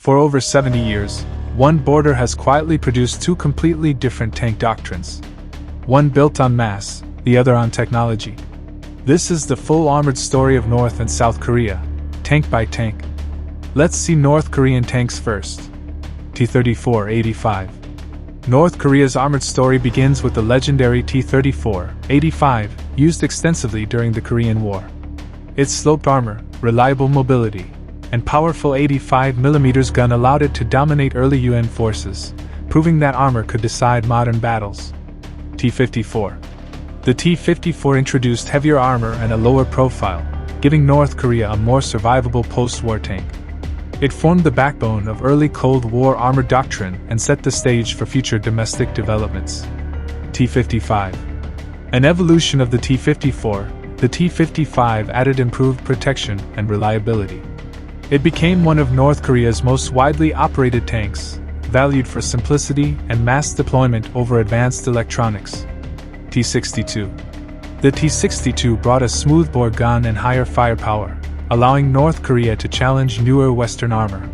For over 70 years, one border has quietly produced two completely different tank doctrines. One built on mass, the other on technology. This is the full armored story of North and South Korea, tank by tank. Let's see North Korean tanks first. T-34-85. North Korea's armored story begins with the legendary T-34-85, used extensively during the Korean War. Its sloped armor, reliable mobility, and powerful 85mm gun allowed it to dominate early UN forces, proving that armor could decide modern battles. T-54. The T-54 introduced heavier armor and a lower profile, giving North Korea a more survivable post-war tank. It formed the backbone of early Cold War armor doctrine and set the stage for future domestic developments. T-55. An evolution of the T-54, the T-55 added improved protection and reliability. It became one of North Korea's most widely operated tanks, valued for simplicity and mass deployment over advanced electronics. T-62. The T-62 brought a smoothbore gun and higher firepower, allowing North Korea to challenge newer Western armor.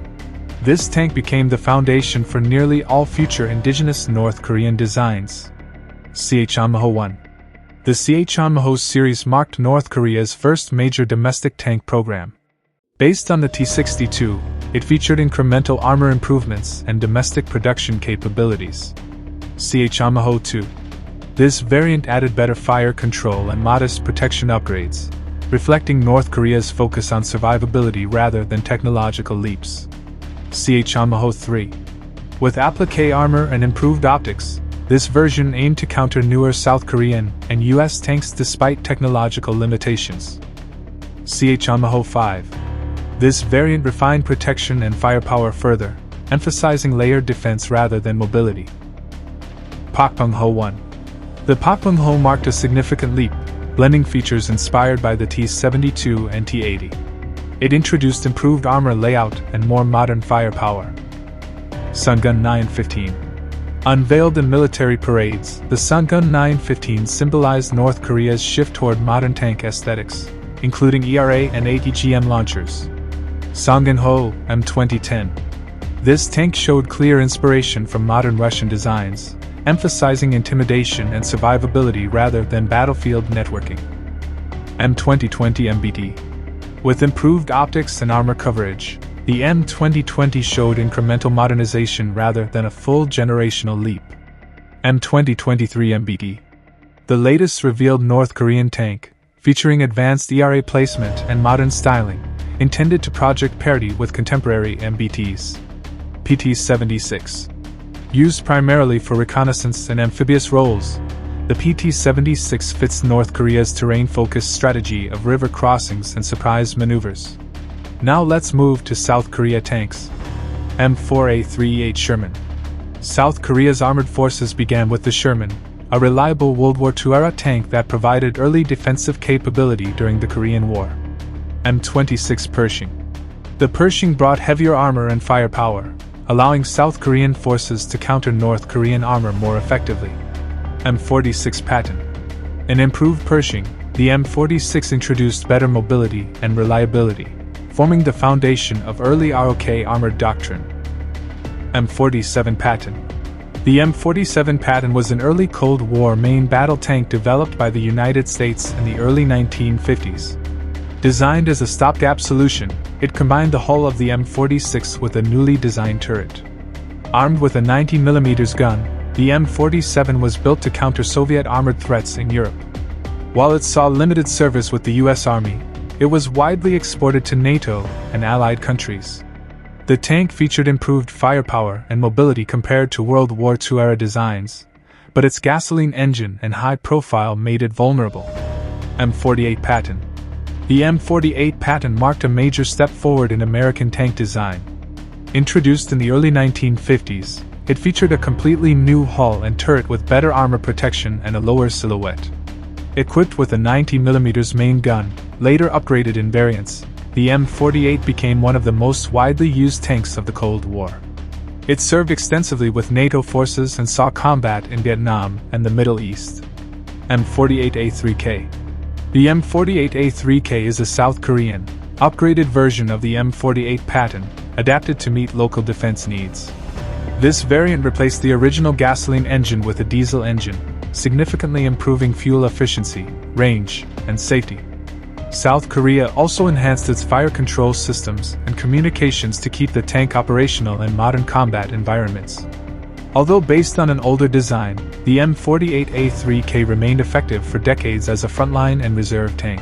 This tank became the foundation for nearly all future indigenous North Korean designs. CH-1. The CH-1 series marked North Korea's first major domestic tank program. Based on the T-62, it featured incremental armor improvements and domestic production capabilities. CH-2. This variant added better fire control and modest protection upgrades, reflecting North Korea's focus on survivability rather than technological leaps. CH-3. With applique armor and improved optics, this version aimed to counter newer South Korean and US tanks despite technological limitations. CH-5. This variant refined protection and firepower further, emphasizing layered defense rather than mobility. Pakpung-ho-1. The Pakpung-ho marked a significant leap, blending features inspired by the T-72 and T-80. It introduced improved armor layout and more modern firepower. Sungun 915. Unveiled in military parades, the Sungun 915 symbolized North Korea's shift toward modern tank aesthetics, including ERA and ATGM launchers. Songun-ho M2010. This tank showed clear inspiration from modern Russian designs, emphasizing intimidation and survivability rather than battlefield networking. M2020 MBT. With improved optics and armor coverage, the M2020 showed incremental modernization rather than a full generational leap. M2023 MBT. The latest revealed North Korean tank, featuring advanced ERA placement and modern styling, intended to project parity with contemporary MBTs. PT-76. Used primarily for reconnaissance and amphibious roles, the PT-76 fits North Korea's terrain-focused strategy of river crossings and surprise maneuvers. Now let's move to South Korea tanks. M4 Sherman. South Korea's armored forces began with the Sherman, a reliable World War II-era tank that provided early defensive capability during the Korean War. M26 Pershing. The Pershing brought heavier armor and firepower, allowing South Korean forces to counter North Korean armor more effectively. M46 Patton. An improved Pershing, the M46 introduced better mobility and reliability, forming the foundation of early ROK armored doctrine. M47 Patton. The M47 Patton was an early Cold War main battle tank developed by the United States in the early 1950s. Designed as a stopgap solution, it combined the hull of the M46 with a newly designed turret. Armed with a 90mm gun, the M47 was built to counter Soviet armored threats in Europe. While it saw limited service with the US Army, it was widely exported to NATO and allied countries. The tank featured improved firepower and mobility compared to World War II-era designs, but its gasoline engine and high profile made it vulnerable. M48 Patton. The M48 Patton marked a major step forward in American tank design. Introduced in the early 1950s, it featured a completely new hull and turret with better armor protection and a lower silhouette. Equipped with a 90mm main gun, later upgraded in variants, the M48 became one of the most widely used tanks of the Cold War. It served extensively with NATO forces and saw combat in Vietnam and the Middle East. M48A3K. The M48A3K is a South Korean, upgraded version of the M48 Patton, adapted to meet local defense needs. This variant replaced the original gasoline engine with a diesel engine, significantly improving fuel efficiency, range, and safety. South Korea also enhanced its fire control systems and communications to keep the tank operational in modern combat environments. Although based on an older design, the M48A3K remained effective for decades as a frontline and reserve tank.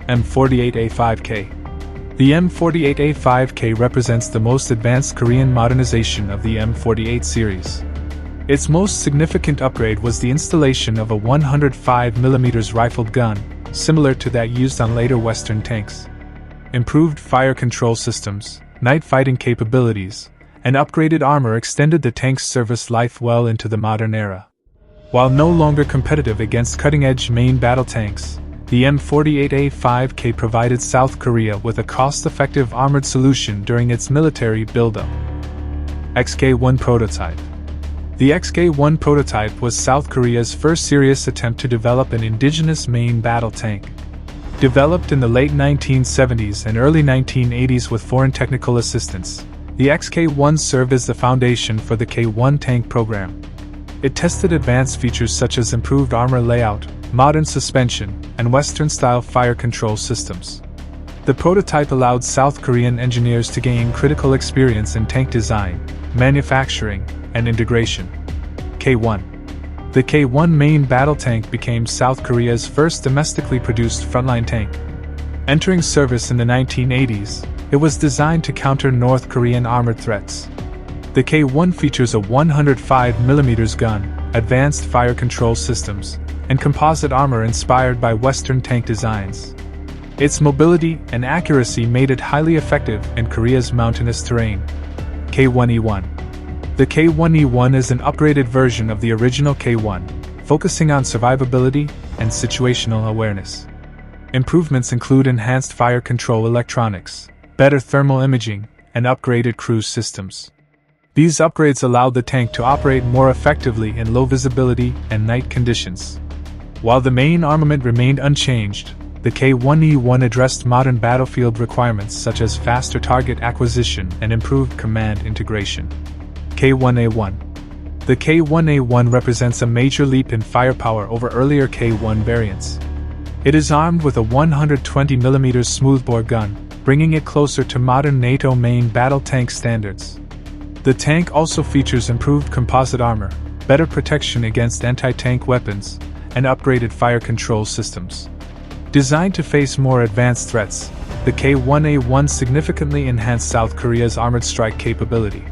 M48A5K. The M48A5K represents the most advanced Korean modernization of the M48 series. Its most significant upgrade was the installation of a 105mm rifled gun, similar to that used on later Western tanks. Improved fire control systems, night fighting capabilities, and upgraded armor extended the tank's service life well into the modern era. While no longer competitive against cutting-edge main battle tanks, the M48A5K provided South Korea with a cost-effective armored solution during its military buildup. XK-1 prototype. The XK-1 prototype was South Korea's first serious attempt to develop an indigenous main battle tank. Developed in the late 1970s and early 1980s with foreign technical assistance, the XK-1 served as the foundation for the K-1 tank program. It tested advanced features such as improved armor layout, modern suspension, and Western-style fire control systems. The prototype allowed South Korean engineers to gain critical experience in tank design, manufacturing, and integration. K-1. The K-1 main battle tank became South Korea's first domestically produced frontline tank. Entering service in the 1980s, it was designed to counter North Korean armored threats. The K-1 features a 105mm gun, advanced fire control systems, and composite armor inspired by Western tank designs. Its mobility and accuracy made it highly effective in Korea's mountainous terrain. K-1E1. The K-1E1 is an upgraded version of the original K-1, focusing on survivability and situational awareness. Improvements include enhanced fire control electronics, better thermal imaging, and upgraded cruise systems. These upgrades allowed the tank to operate more effectively in low visibility and night conditions. While the main armament remained unchanged, the K-1E1 addressed modern battlefield requirements such as faster target acquisition and improved command integration. K-1A1. The K-1A1 represents a major leap in firepower over earlier K-1 variants. It is armed with a 120mm smoothbore gun, bringing it closer to modern NATO main battle tank standards. The tank also features improved composite armor, better protection against anti-tank weapons, and upgraded fire control systems. Designed to face more advanced threats, the K-1A1 significantly enhanced South Korea's armored strike capability.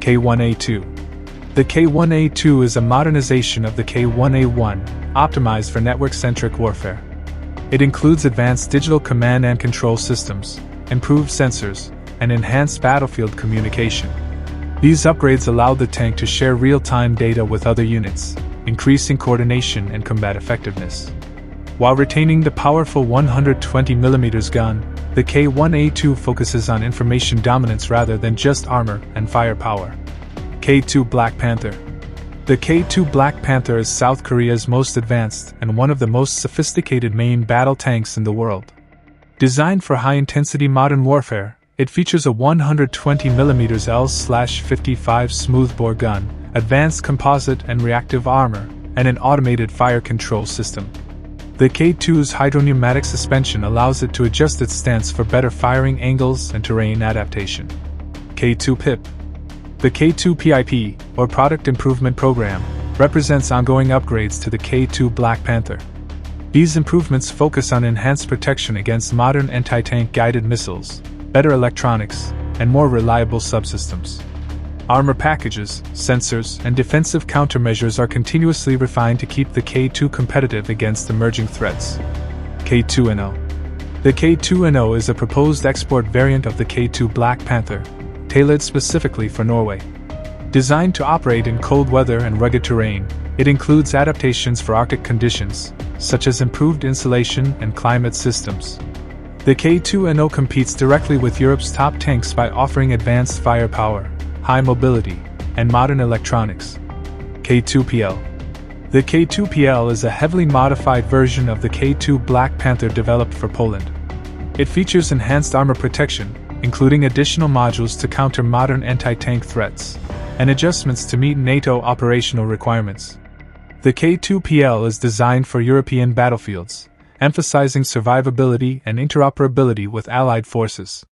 K-1A2. The K-1A2 is a modernization of the K-1A1, optimized for network-centric warfare. It includes advanced digital command and control systems, improved sensors, and enhanced battlefield communication. These upgrades allowed the tank to share real-time data with other units, increasing coordination and combat effectiveness. While retaining the powerful 120mm gun, the K-1A2 focuses on information dominance rather than just armor and firepower. K-2 Black Panther. The K-2 Black Panther is South Korea's most advanced and one of the most sophisticated main battle tanks in the world. Designed for high-intensity modern warfare, it features a 120mm L/55 smoothbore gun, advanced composite and reactive armor, and an automated fire control system. The K-2's hydropneumatic suspension allows it to adjust its stance for better firing angles and terrain adaptation. K-2 PIP. The K-2 PIP, or Product Improvement Program, represents ongoing upgrades to the K-2 Black Panther. These improvements focus on enhanced protection against modern anti-tank guided missiles, better electronics, and more reliable subsystems. Armor packages, sensors, and defensive countermeasures are continuously refined to keep the K-2 competitive against emerging threats. K-2NO. The K-2NO is a proposed export variant of the K-2 Black Panther, tailored specifically for Norway. Designed to operate in cold weather and rugged terrain, it includes adaptations for Arctic conditions, such as improved insulation and climate systems. The K-2NO competes directly with Europe's top tanks by offering advanced firepower, high mobility, and modern electronics. K-2PL. The K-2PL is a heavily modified version of the K-2 Black Panther developed for Poland. It features enhanced armor protection, including additional modules to counter modern anti-tank threats, and adjustments to meet NATO operational requirements. The K2PL is designed for European battlefields, emphasizing survivability and interoperability with Allied forces.